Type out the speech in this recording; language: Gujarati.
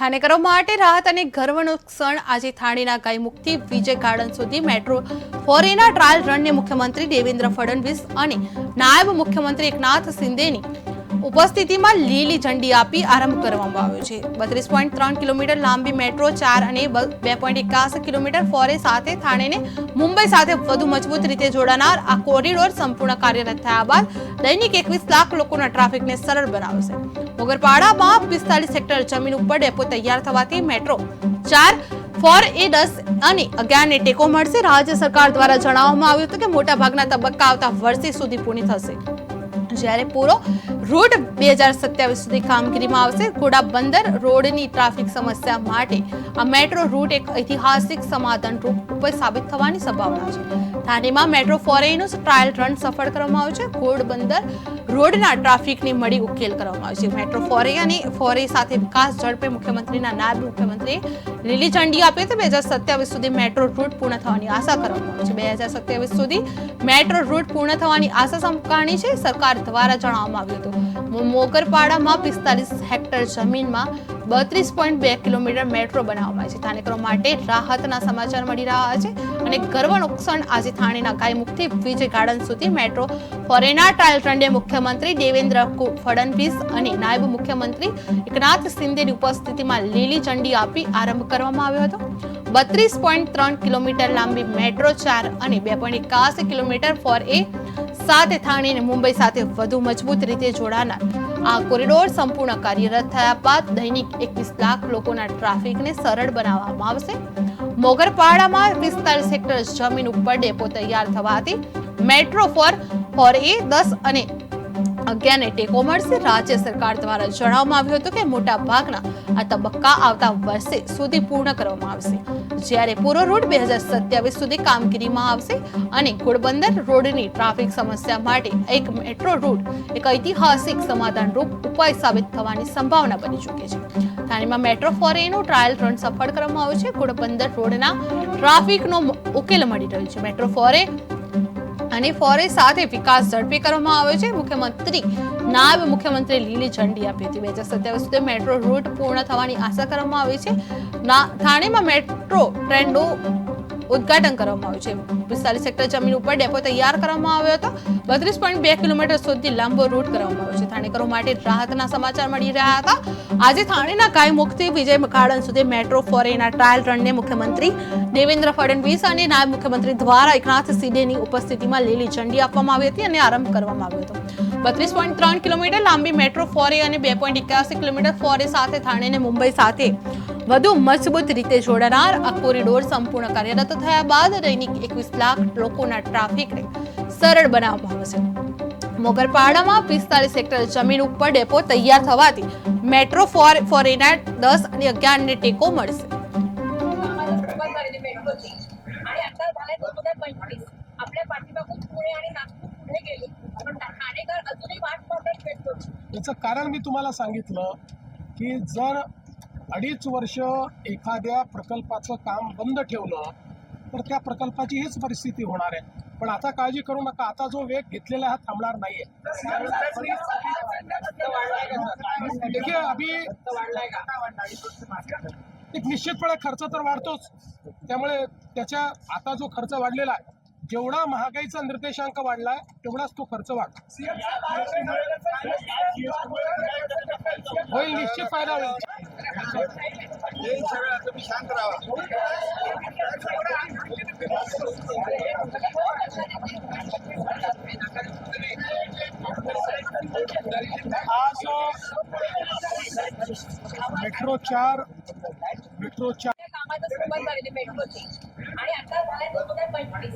થાનેકરો માટે રાહત અને ગર્વનો ક્ષણ આજે થાણીના ગાયમુખથી વિજય ગાર્ડન સુધી મેટ્રો ફોરેના ટ્રાયલ રનને મુખ્યમંત્રી દેવેન્દ્ર ફડણવીસ અને નાયબ મુખ્યમંત્રી એકનાથ શિંદેની ઉપસ્થિતિમાં લીલી ઝંડી આપી આરંભ કરવામાં આવ્યો છે। 32.3 કિલોમીટર લાંબી મેટ્રો 4 અને 2.81 કિલોમીટર ફોરે સાથે થાણેને મુંબઈ સાથે વધુ મજબૂત રીતે જોડનાર આ કોરિડોર સંપૂર્ણ કાર્યરત થયા બાદ દૈનિક 21 લાખ લોકોના ટ્રાફિકને સરળ બનાવશે। મોગરપાડામાં 45 હેક્ટર જમીન ઉપર ડેપો તૈયાર થવાથી મેટ્રો 4 4A10 અને 11 ને ટેકો મળશે। રાજ્ય સરકાર દ્વારા જણાવવામાં આવ્યું હતું કે મોટાભાગના તબક્કા આવતા વર્ષ સુધી પૂર્ણ થશે, જ્યારે પૂરો રૂટ 2027 સુધી કામગીરીમાં આવશે। ઘોડા બંદર રોડની ટ્રાફિક સમસ્યા માટે આ મેટ્રો રૂટ એક ઐતિહાસિક સમાધાન રૂપ ઉપર સાબિત થવાની સંભાવના છે। થાનેમાં મેટ્રો ફોરેનું ટ્રાયલ રન સફળ કરવામાં આવ્યું છે। ઘોડબંદર રોડના ટ્રાફિકની મળી ઉકેલ કરવામાં આવ્યો છે। મેટ્રો ફોરે અને ફોરે સાથે વિકાસ ઝડપે મુખ્યમંત્રીના નાયબ મુખ્યમંત્રીએ લીલી ઝંડી આપી હતી। 2027 સુધી મેટ્રો રૂટ પૂર્ણ થવાની આશા કરવામાં આવી છે। 2027 સુધી મેટ્રો રૂટ પૂર્ણ થવાની આશા સંકાણી છે। સરકાર દ્વારા જણાવવામાં આવ્યું હતું મોગરપાડામાં 45 હેક્ટર જમીનમાં 32.2 કિલોમીટર મેટ્રો બનાવવામાં આવી છે। થાનેકરો માટે રાહતના સમાચાર મળી રહ્યા છે અને ગર્વનો ક્ષણ આજે થાણીના ગાયમુખથી વિજય ગાર્ડન સુધી મેટ્રો ફોરેના ટ્રાયલ રનને મુખ્યમંત્રી દેવેન્દ્ર ફડણવીસ અને નાયબ મુખ્યમંત્રી એકનાથ શિંદેની ઉપસ્થિતિમાં લીલી ઝંડી આપી આરંભ કરવામાં આવ્યો હતો। 32.3 કિલોમીટર લાંબી મેટ્રો 4 અને 2.81 કિલોમીટર ફોર એ સાથે થાણીને મુંબઈ સાથે વધુ મજબૂત રીતે જોડાનાર આ કોરિડોર સંપૂર્ણ કાર્યરત થયા બાદ દૈનિક 21 લાખ લોકોના ટ્રાફિકને સરળ બનાવવામાં આવશે। મોગરપાડામાં 45 હેક્ટર જમીન ઉપર ડેપો તૈયાર થવાથી મેટ્રો 4A10 અને 11 ને ટેકો મળશે। રાજ્ય સરકાર દ્વારા જણાવવામાં આવ્યું હતું કે મોટા ભાગના આ તબક્કા આવતા વર્ષે સુધી પૂર્ણ કરવામાં આવશે, જ્યારે પૂરો રૂટ 2027 સુધી કામગીરીમાં આવશે અને ઘોડબંદર રોડની ટ્રાફિક સમસ્યા માટે એક મેટ્રો રૂટ એક ઐતિહાસિક સમાધાન રૂપ ઉપાય સાબિત થવાની સંભાવના બની ચૂકી છે। થાનેમાં મેટ્રો ફોરેનું ટ્રાયલ રન સફળ કરવામાં આવ્યું છે। ઘોડબંદર રોડના ટ્રાફિકનો ઉકેલ મળી રહ્યો છે। મેટ્રો ફોરે અને ફોરે સાથે વિકાસ ઝડપી કરવામાં આવ્યો છે। મુખ્યમંત્રી નાયબ મુખ્યમંત્રી લીલી ઝંડી આપી હતી। 2027 સુધી મેટ્રો રૂટ પૂર્ણ થવાની આશા કરવામાં આવી છે। થાણેમાં મેટ્રો ટ્રેનનું ઉદ્ઘાટન કરવામાં આવ્યું છે। 45 હેક્ટર જમીન ઉપર ડેપો તૈયાર કરવામાં આવ્યો હતો। 32.2 કિલોમીટર સુધી લાંબો રૂટ કરવામાં આવ્યો છે। થાણેકરો માટે રાહતના સમાચાર મળી રહ્યા હતા। આજે થાણેના ગાયમુખથી વિજય ગાર્ડન સુધી મેટ્રો ફોરેના ટ્રાયલ રનને મુખ્યમંત્રી દેવેન્દ્ર ફડણવીસ અને નાયબ મુખ્યમંત્રી દ્વારા એકનાથ શિંદેની ઉપસ્થિતિમાં લીલી ઝંડી આપવામાં આવી હતી અને આરંભ કરવામાં આવ્યો હતો। 32.3 કિલોમીટર લાંબી મેટ્રો ફોરે અને 2.81 કિલોમીટર ફોરે સાથે થાણેને મુંબઈ સાથે વધુ મજબૂત રીતે જોડનાર આ કોરિડોર સંપૂર્ણ કાર્યરત થયા બાદ દૈનિક 21 લાખ લોકોના ટ્રાફિકને સરળ બનાવવામાં આવશે। મોગરપાડામાં 45 હેક્ટર જમીન ઉપર ડેપો તૈયાર થવાથી મેટ્રો ફોરેના 10 અને 11 ને ટેકો મળશે। याचं कारण मी तुम्हाला सांगितलं की जर 2.5 वर्ष एखाद्या प्रकल्पाचं काम बंद ठेवलं तर त्या प्रकल्पाची हीच परिस्थिती होणार आहे। पण आता काळजी करू नका, आता जो वेग घेतलेला हा थांबणार नाहीये। देखिए अभी एक निश्चितपणे खर्च तर वाढतोच, त्यामुळे त्याच्या आता जो खर्च वाढलेला आहे, जेवढा महागाईचा निर्देशांक वाढलाय तेवढाच तो खर्च वाढतो होईल, निश्चित फायदा होईल। तुम्ही शांत राहा। आज मेट्रो 4 कामाचं सुरुवात झालेली मेट्रोची आणि आता झालंय 2025